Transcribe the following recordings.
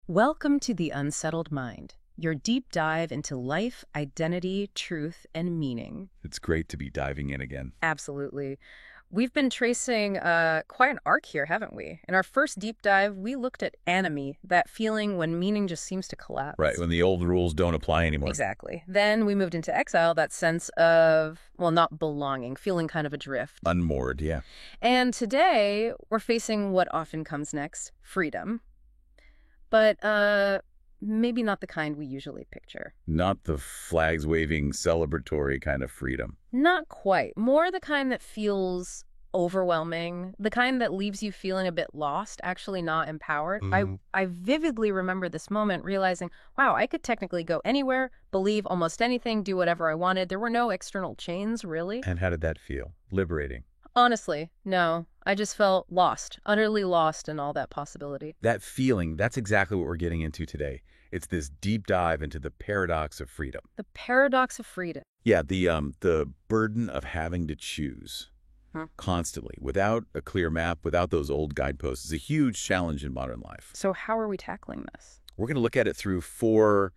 Welcome to The Unsettled Mind, your deep dive into life, identity, truth, and meaning. It's great to be diving in again. Absolutely. We've been tracing quite an arc here, haven't we? In our first deep dive, we looked at anomie, that feeling when meaning just seems to collapse. Right, when the old rules don't apply anymore. Exactly. Then we moved into exile, that sense of, well, not belonging, feeling kind of adrift. Unmoored, yeah. And today, we're facing what often comes next, freedom. But maybe not the kind we usually picture. Not the flags-waving, celebratory kind of freedom. Not quite. More the kind that feels overwhelming, the kind that leaves you feeling a bit lost, actually not empowered. I vividly remember this moment realizing, wow, I could technically go anywhere, believe almost anything, do whatever I wanted. There were no external chains, really. And how did that feel? Liberating. Honestly, no. I just felt lost, utterly lost in all that possibility. That feeling, that's exactly what we're getting into today. It's this deep dive into the paradox of freedom. The paradox of freedom. Yeah, the burden of having to choose constantly, without a clear map, without those old guideposts, is a huge challenge in modern life. So how are we tackling this? We're going to look at it through four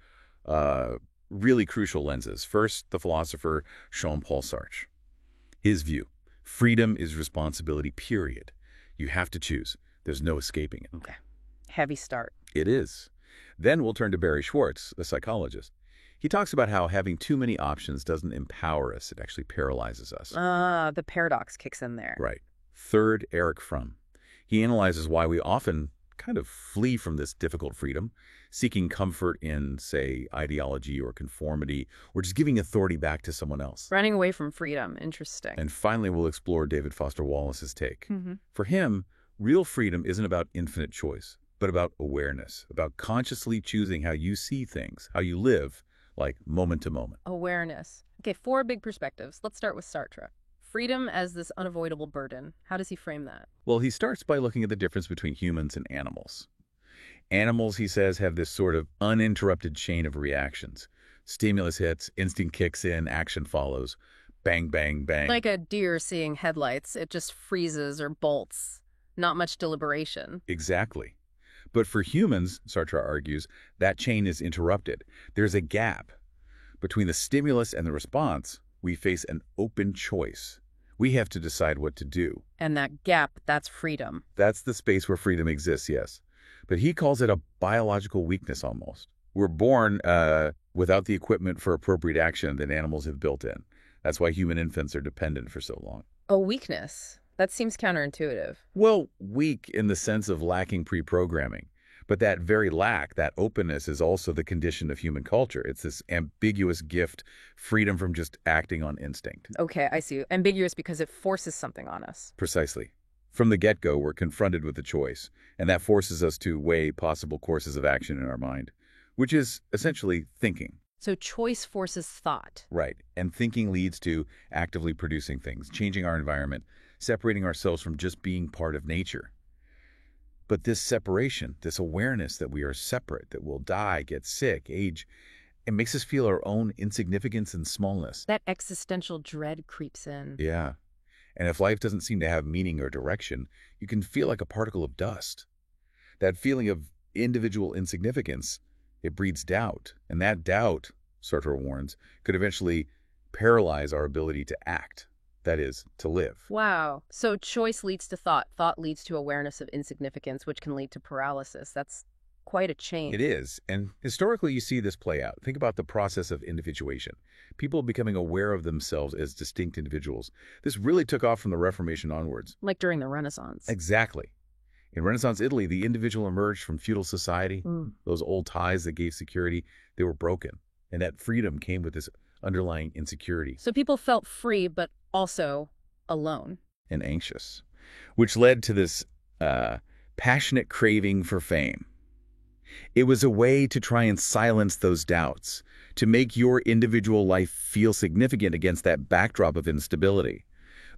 really crucial lenses. First, the philosopher Jean-Paul Sartre. His view. Freedom is responsibility, period. You have to choose. There's no escaping it. Okay. Heavy start. It is. Then we'll turn to Barry Schwartz, the psychologist. He talks about how having too many options doesn't empower us. It actually paralyzes us. The paradox kicks in there. Right. Third, Eric Fromm. He analyzes why we often kind of flee from this difficult freedom, seeking comfort in, say, ideology or conformity, or just giving authority back to someone else. Running away from freedom. Interesting. And finally, we'll explore David Foster Wallace's take. For him, real freedom isn't about infinite choice, but about awareness, about consciously choosing how you see things, how you live, like moment to moment. Awareness. Okay, four big perspectives. Let's start with Sartre. Freedom as this unavoidable burden. How does he frame that? Well, he starts by looking at the difference between humans and animals. Animals, he says, have this sort of uninterrupted chain of reactions. Stimulus hits, instinct kicks in, action follows. Bang, bang, bang. Like a deer seeing headlights, it just freezes or bolts. Not much deliberation. Exactly. But for humans, Sartre argues, that chain is interrupted. There's a gap. Between the stimulus and the response, we face an open choice. We have to decide what to do. And that gap, that's freedom. That's the space where freedom exists, yes. But he calls it a biological weakness almost. We're born without the equipment for appropriate action that animals have built in. That's why human infants are dependent for so long. A weakness? That seems counterintuitive. Well, weak in the sense of lacking pre-programming. But that very lack, that openness, is also the condition of human culture. It's this ambiguous gift, freedom from just acting on instinct. Okay, I see. Ambiguous because it forces something on us. Precisely. From the get-go, we're confronted with a choice, and that forces us to weigh possible courses of action in our mind, which is essentially thinking. So choice forces thought. Right. And thinking leads to actively producing things, changing our environment, separating ourselves from just being part of nature. But this separation, this awareness that we are separate, that we'll die, get sick, age, it makes us feel our own insignificance and smallness. That existential dread creeps in. Yeah. And if life doesn't seem to have meaning or direction, you can feel like a particle of dust. That feeling of individual insignificance, it breeds doubt. And that doubt, Sartre warns, could eventually paralyze our ability to act. That is, to live. Wow. So choice leads to thought. Thought leads to awareness of insignificance, which can lead to paralysis. That's quite a chain. It is. And historically, you see this play out. Think about the process of individuation. People becoming aware of themselves as distinct individuals. This really took off from the Reformation onwards. Like during the Renaissance. Exactly. In Renaissance Italy, the individual emerged from feudal society. Those old ties that gave security, they were broken. And that freedom came with this underlying insecurity. So people felt free, but also alone. And anxious, which led to this passionate craving for fame. It was a way to try and silence those doubts, to make your individual life feel significant against that backdrop of instability.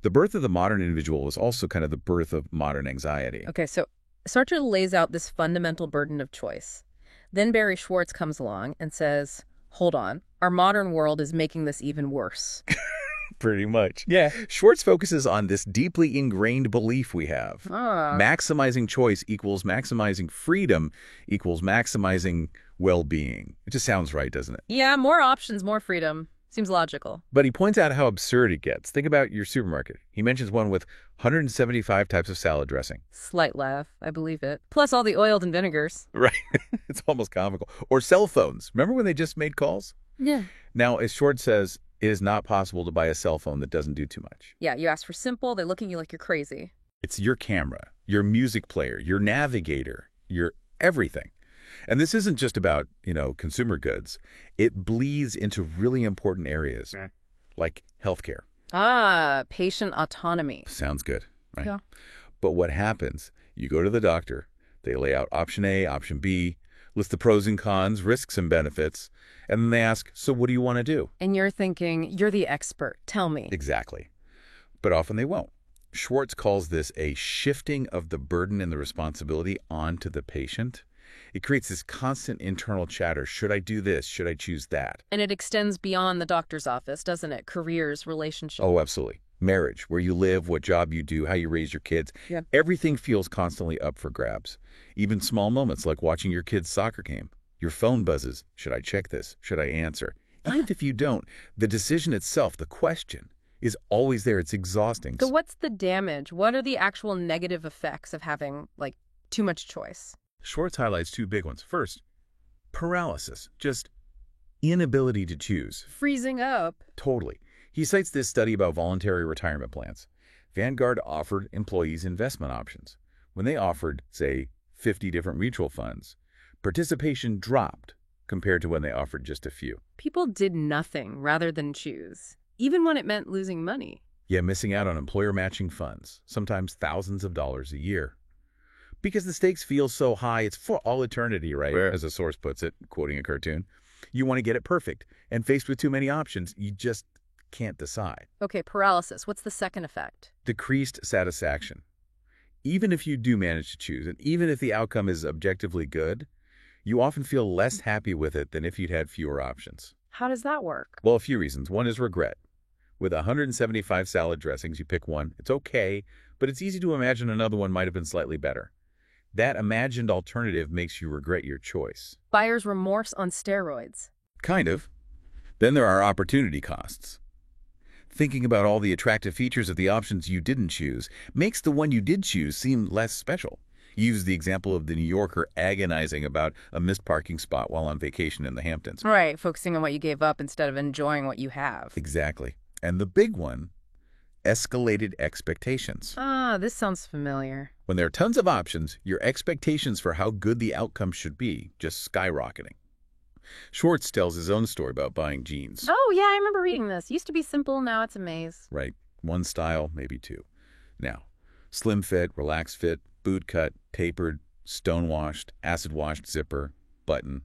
The birth of the modern individual was also kind of the birth of modern anxiety. Okay, so Sartre lays out this fundamental burden of choice. Then Barry Schwartz comes along and says, hold on, our modern world is making this even worse. Pretty much. Yeah. Schwartz focuses on this deeply ingrained belief we have. Maximizing choice equals maximizing freedom equals maximizing well-being. It just sounds right, doesn't it? Yeah, more options, more freedom. Seems logical. But he points out how absurd it gets. Think about your supermarket. He mentions one with 175 types of salad dressing. Slight laugh. I believe it. Plus all the oils and vinegars. Right. It's almost comical. Or cell phones. Remember when they just made calls? Yeah. Now, as Schwartz says, it is not possible to buy a cell phone that doesn't do too much. Yeah, you ask for simple, they look at you like you're crazy. It's your camera, your music player, your navigator, your everything. And this isn't just about, consumer goods. It bleeds into really important areas, like healthcare. Patient autonomy. Sounds good, right? Yeah. But what happens? You go to the doctor, they lay out option A, option B, list the pros and cons, risks and benefits, and then they ask, so what do you want to do? And you're thinking, you're the expert. Tell me. Exactly. But often they won't. Schwartz calls this a shifting of the burden and the responsibility onto the patient. It creates this constant internal chatter. Should I do this? Should I choose that? And it extends beyond the doctor's office, doesn't it? Careers, relationships. Oh, absolutely. Marriage, where you live, what job you do, how you raise your kids. Yeah. Everything feels constantly up for grabs. Even small moments like watching your kid's soccer game. Your phone buzzes. Should I check this? Should I answer? Even if you don't, the decision itself, the question, is always there. It's exhausting. So what's the damage? What are the actual negative effects of having, too much choice? Schwartz highlights two big ones. First, paralysis, just inability to choose. Freezing up. Totally. He cites this study about voluntary retirement plans. Vanguard offered employees investment options. When they offered, say, 50 different mutual funds, participation dropped compared to when they offered just a few. People did nothing rather than choose, even when it meant losing money. Yeah, missing out on employer matching funds, sometimes thousands of dollars a year. Because the stakes feel so high, it's for all eternity, right? Yeah. As a source puts it, quoting a cartoon. You want to get it perfect. And faced with too many options, you just can't decide. Okay, paralysis. What's the second effect? Decreased satisfaction. Even if you do manage to choose, and even if the outcome is objectively good, you often feel less happy with it than if you'd had fewer options. How does that work? Well, a few reasons. One is regret. With 175 salad dressings, you pick one. It's okay, but it's easy to imagine another one might have been slightly better. That imagined alternative makes you regret your choice. Buyer's remorse on steroids. Kind of. Then there are opportunity costs. Thinking about all the attractive features of the options you didn't choose makes the one you did choose seem less special. Use the example of the New Yorker agonizing about a missed parking spot while on vacation in the Hamptons. Right, focusing on what you gave up instead of enjoying what you have. Exactly. And the big one, escalated expectations. This sounds familiar. When there are tons of options, your expectations for how good the outcome should be just skyrocketing. Schwartz tells his own story about buying jeans. Oh, yeah, I remember reading this. Used to be simple, now it's a maze. Right. One style, maybe two. Now, slim fit, relaxed fit, boot cut, tapered, stone-washed, acid-washed zipper, button,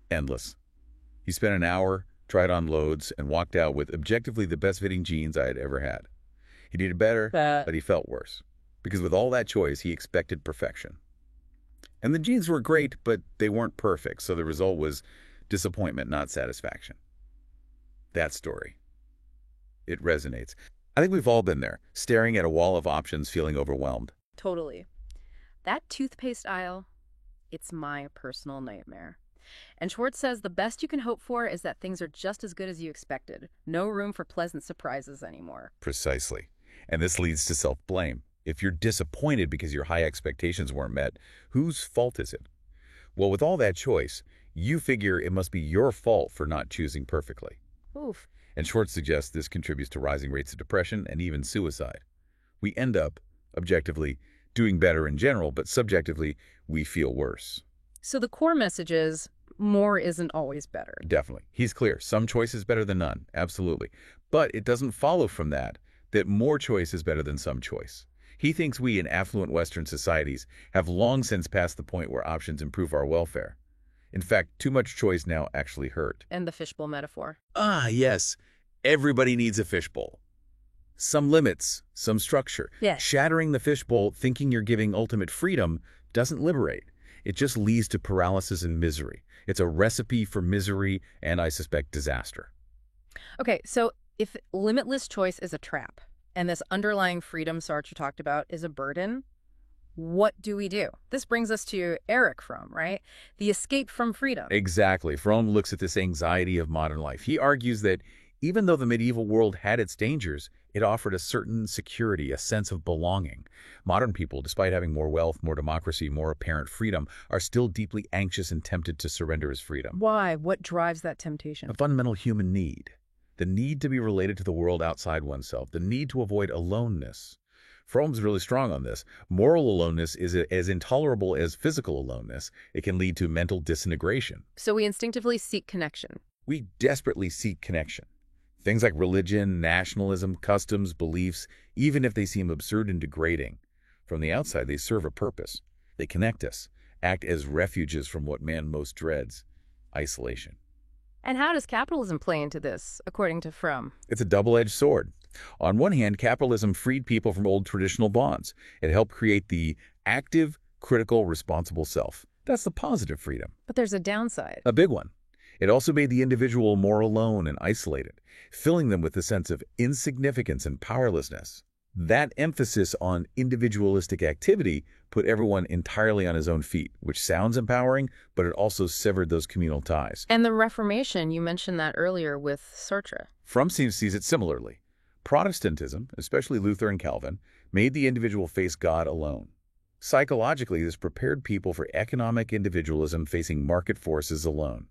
endless. He spent an hour, tried on loads, and walked out with objectively the best-fitting jeans I had ever had. He needed better, but he felt worse. Because with all that choice, he expected perfection. And the jeans were great, but they weren't perfect, so the result was disappointment, not satisfaction. That story. It resonates. I think we've all been there, staring at a wall of options, feeling overwhelmed. Totally. That toothpaste aisle, it's my personal nightmare. And Schwartz says the best you can hope for is that things are just as good as you expected. No room for pleasant surprises anymore. Precisely. And this leads to self-blame. If you're disappointed because your high expectations weren't met, whose fault is it? Well, with all that choice, you figure it must be your fault for not choosing perfectly. Oof. And Schwartz suggests this contributes to rising rates of depression and even suicide. We end up, objectively, doing better in general, but subjectively, we feel worse. So the core message is, more isn't always better. Definitely. He's clear. Some choice is better than none. Absolutely. But it doesn't follow from that more choice is better than some choice. He thinks we in affluent Western societies have long since passed the point where options improve our welfare. In fact, too much choice now actually hurt. And the fishbowl metaphor. Yes. Everybody needs a fishbowl. Some limits, some structure. Yes. Shattering the fishbowl, thinking you're giving ultimate freedom, doesn't liberate. It just leads to paralysis and misery. It's a recipe for misery and, I suspect, disaster. Okay, so If limitless choice is a trap, and this underlying freedom Sartre talked about is a burden, what do we do? This brings us to Erich Fromm, right? The escape from freedom. Exactly. Fromm looks at this anxiety of modern life. He argues that even though the medieval world had its dangers, it offered a certain security, a sense of belonging. Modern people, despite having more wealth, more democracy, more apparent freedom, are still deeply anxious and tempted to surrender his freedom. Why? What drives that temptation? A fundamental human need. The need to be related to the world outside oneself. The need to avoid aloneness. Fromm's really strong on this. Moral aloneness is as intolerable as physical aloneness. It can lead to mental disintegration. So we instinctively seek connection. We desperately seek connection. Things like religion, nationalism, customs, beliefs, even if they seem absurd and degrading, from the outside they serve a purpose. They connect us, act as refuges from what man most dreads, isolation. And how does capitalism play into this, according to Fromm? It's a double-edged sword. On one hand, capitalism freed people from old traditional bonds. It helped create the active, critical, responsible self. That's the positive freedom. But there's a downside. A big one. It also made the individual more alone and isolated, filling them with a sense of insignificance and powerlessness. That emphasis on individualistic activity put everyone entirely on his own feet, which sounds empowering, but it also severed those communal ties. And the Reformation, you mentioned that earlier with Sartre. Fromm sees it similarly. Protestantism, especially Luther and Calvin, made the individual face God alone. Psychologically, this prepared people for economic individualism facing market forces alone.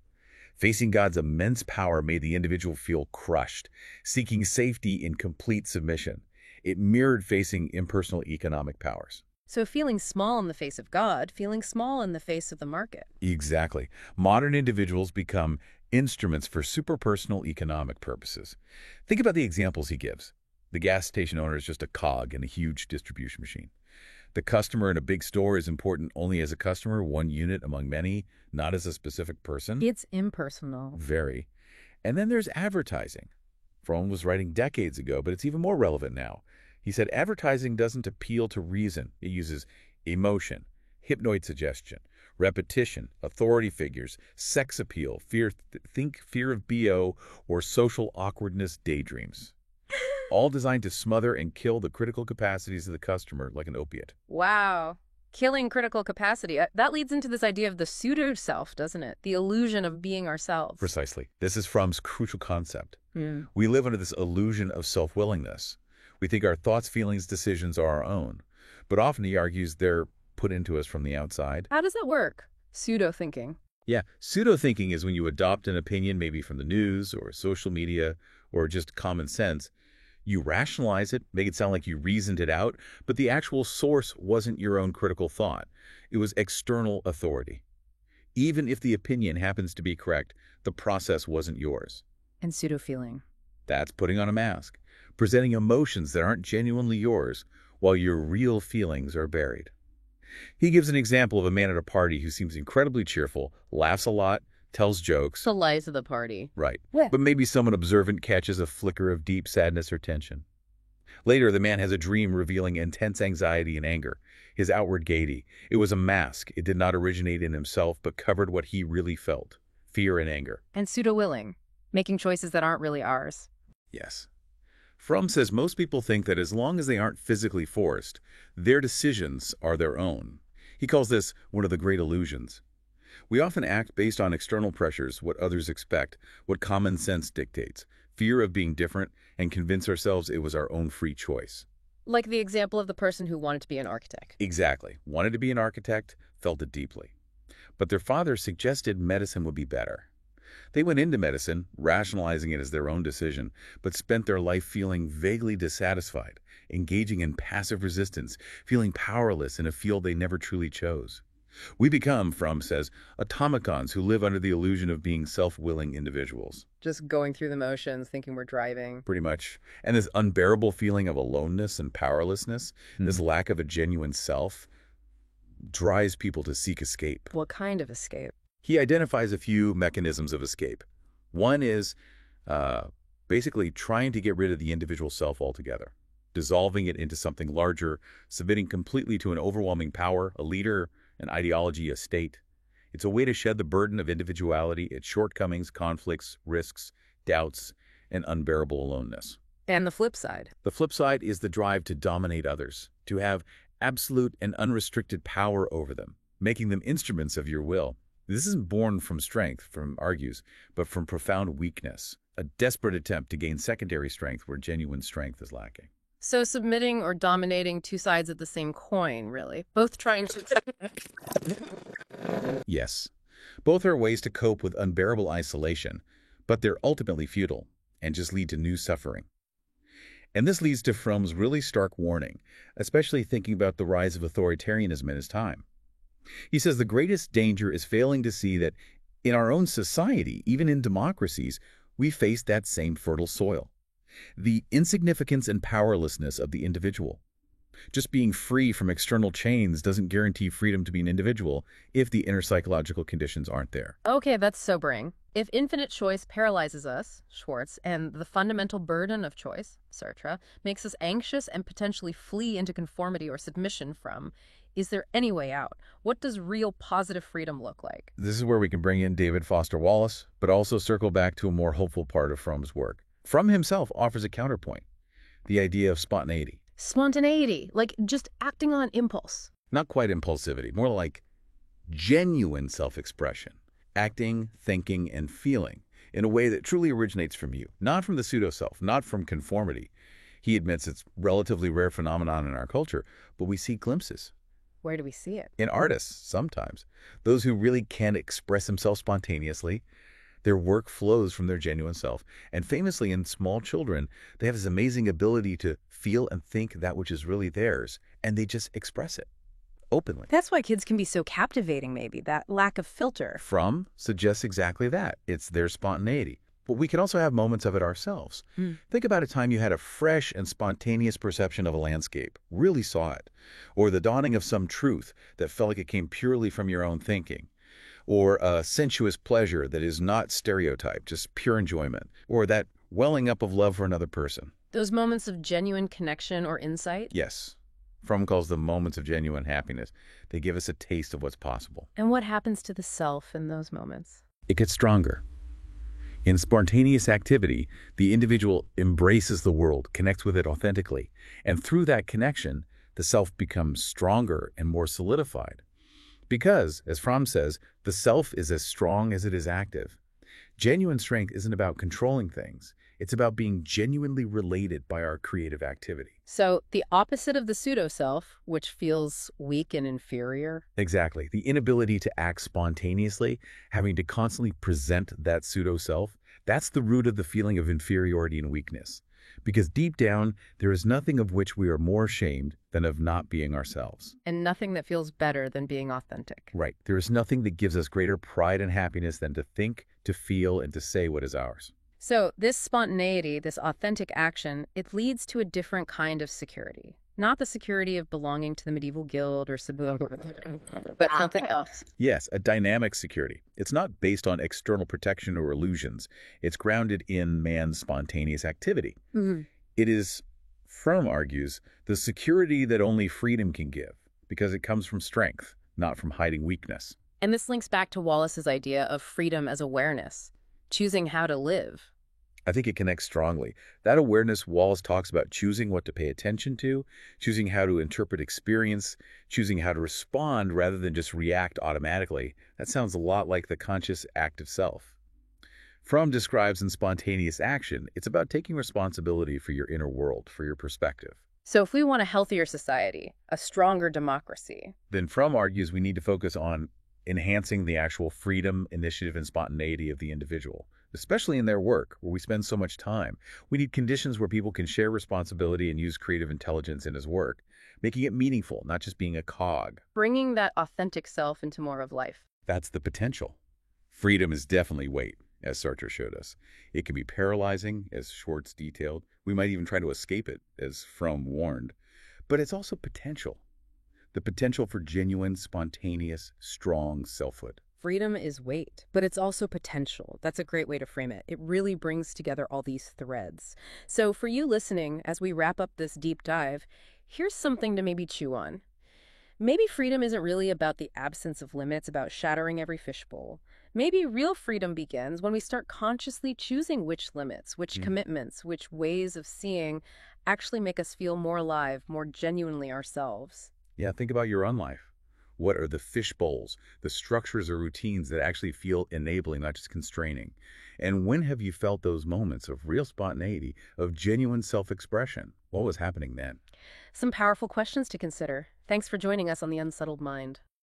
Facing God's immense power made the individual feel crushed, seeking safety in complete submission. It mirrored facing impersonal economic powers. So feeling small in the face of God, feeling small in the face of the market. Exactly. Modern individuals become instruments for superpersonal economic purposes. Think about the examples he gives. The gas station owner is just a cog in a huge distribution machine. The customer in a big store is important only as a customer, one unit among many, not as a specific person. It's impersonal. Very. And then there's advertising. Fromm was writing decades ago, but it's even more relevant now. He said advertising doesn't appeal to reason. It uses emotion, hypnoid suggestion, repetition, authority figures, sex appeal, fear of BO, or social awkwardness daydreams. All designed to smother and kill the critical capacities of the customer like an opiate. Wow. Killing critical capacity. That leads into this idea of the pseudo-self, doesn't it? The illusion of being ourselves. Precisely. This is Fromm's crucial concept. We live under this illusion of self-willingness. We think our thoughts, feelings, decisions are our own. But often he argues they're put into us from the outside. How does that work? Pseudo-thinking. Yeah, pseudo-thinking is when you adopt an opinion maybe from the news or social media or just common sense. You rationalize it, make it sound like you reasoned it out, but the actual source wasn't your own critical thought. It was external authority. Even if the opinion happens to be correct, the process wasn't yours. And pseudo-feeling. That's putting on a mask, presenting emotions that aren't genuinely yours, while your real feelings are buried. He gives an example of a man at a party who seems incredibly cheerful, laughs a lot, tells jokes. The lies of the party. Right. Yeah. But maybe someone observant catches a flicker of deep sadness or tension. Later, the man has a dream revealing intense anxiety and anger, his outward gaiety. It was a mask. It did not originate in himself, but covered what he really felt, fear and anger. And pseudo-willing, making choices that aren't really ours. Yes. Fromm says most people think that as long as they aren't physically forced, their decisions are their own. He calls this one of the great illusions. We often act based on external pressures, what others expect, what common sense dictates, fear of being different, and convince ourselves it was our own free choice. Like the example of the person who wanted to be an architect. Exactly. Wanted to be an architect, felt it deeply. But their father suggested medicine would be better. They went into medicine, rationalizing it as their own decision, but spent their life feeling vaguely dissatisfied, engaging in passive resistance, feeling powerless in a field they never truly chose. We become, Fromm says, automatons who live under the illusion of being self-willing individuals. Just going through the motions, thinking we're driving. Pretty much. And this unbearable feeling of aloneness and powerlessness, this lack of a genuine self, drives people to seek escape. What kind of escape? He identifies a few mechanisms of escape. One is basically trying to get rid of the individual self altogether, dissolving it into something larger, submitting completely to an overwhelming power, a leader, an ideology, a state. It's a way to shed the burden of individuality, its shortcomings, conflicts, risks, doubts, and unbearable aloneness. And the flip side. The flip side is the drive to dominate others, to have absolute and unrestricted power over them, making them instruments of your will. This isn't born from strength, Fromm argues, but from profound weakness, a desperate attempt to gain secondary strength where genuine strength is lacking. So submitting or dominating, two sides of the same coin, really. Both trying to... Yes. Both are ways to cope with unbearable isolation, but they're ultimately futile and just lead to new suffering. And this leads to Fromm's really stark warning, especially thinking about the rise of authoritarianism in his time. He says the greatest danger is failing to see that in our own society, even in democracies, we face that same fertile soil. The insignificance and powerlessness of the individual. Just being free from external chains doesn't guarantee freedom to be an individual if the inner psychological conditions aren't there. Okay, that's sobering. If infinite choice paralyzes us, Schwartz, and the fundamental burden of choice, Sartre, makes us anxious and potentially flee into conformity or submission from, is there any way out? What does real positive freedom look like? This is where we can bring in David Foster Wallace, but also circle back to a more hopeful part of Fromm's work. Fromm himself offers a counterpoint, the idea of spontaneity. Spontaneity, like just acting on impulse. Not quite impulsivity, more like genuine self-expression, acting, thinking, and feeling in a way that truly originates from you, not from the pseudo-self, not from conformity. He admits it's a relatively rare phenomenon in our culture, but we see glimpses. Where do we see it? In artists, sometimes. Those who really can express themselves spontaneously, their work flows from their genuine self. And famously, in small children, they have this amazing ability to feel and think that which is really theirs, and they just express it openly. That's why kids can be so captivating, maybe, that lack of filter. Fromm suggests exactly that. It's their spontaneity. But we can also have moments of it ourselves. Think about a time you had a fresh and spontaneous perception of a landscape, really saw it, or the dawning of some truth that felt like it came purely from your own thinking, or a sensuous pleasure that is not stereotyped, just pure enjoyment, or that welling up of love for another person. Those moments of genuine connection or insight? Yes. Fromm calls them moments of genuine happiness. They give us a taste of what's possible. And what happens to the self in those moments? It gets stronger. In spontaneous activity, the individual embraces the world, connects with it authentically, and through that connection, the self becomes stronger and more solidified. Because, as Fromm says, the self is as strong as it is active. Genuine strength isn't about controlling things. It's about being genuinely related by our creative activity. So the opposite of the pseudo-self, which feels weak and inferior? Exactly. The inability to act spontaneously, having to constantly present that pseudo-self, that's the root of the feeling of inferiority and weakness. Because deep down, there is nothing of which we are more ashamed than of not being ourselves. And nothing that feels better than being authentic. Right. There is nothing that gives us greater pride and happiness than to think, to feel, and to say what is ours. So this spontaneity, this authentic action, it leads to a different kind of security. Not the security of belonging to the medieval guild or but something else. Yes, a dynamic security. It's not based on external protection or illusions. It's grounded in man's spontaneous activity. It is, Fromm argues, the security that only freedom can give, because it comes from strength, not from hiding weakness. And this links back to Wallace's idea of freedom as awareness, choosing how to live. I think it connects strongly. That awareness, Wallace talks about choosing what to pay attention to, choosing how to interpret experience, choosing how to respond rather than just react automatically. That sounds a lot like the conscious active self. Fromm describes in spontaneous action, it's about taking responsibility for your inner world, for your perspective. So if we want a healthier society, a stronger democracy, then Fromm argues we need to focus on enhancing the actual freedom, initiative, and spontaneity of the individual, especially in their work, where we spend so much time. We need conditions where people can share responsibility and use creative intelligence in his work, making it meaningful, not just being a cog. Bringing that authentic self into more of life. That's the potential. Freedom is definitely weight, as Sartre showed us. It can be paralyzing, as Schwartz detailed. We might even try to escape it, as Fromm warned. But it's also potential. The potential for genuine, spontaneous, strong selfhood. Freedom is weight, but it's also potential. That's a great way to frame it. It really brings together all these threads. So for you listening, as we wrap up this deep dive, here's something to maybe chew on. Maybe freedom isn't really about the absence of limits, about shattering every fishbowl. Maybe real freedom begins when we start consciously choosing which limits, which commitments, which ways of seeing actually make us feel more alive, more genuinely ourselves. Yeah, think about your own life. What are the fish bowls, the structures or routines that actually feel enabling, not just constraining? And when have you felt those moments of real spontaneity, of genuine self-expression? What was happening then? Some powerful questions to consider. Thanks for joining us on The Unsettled Mind.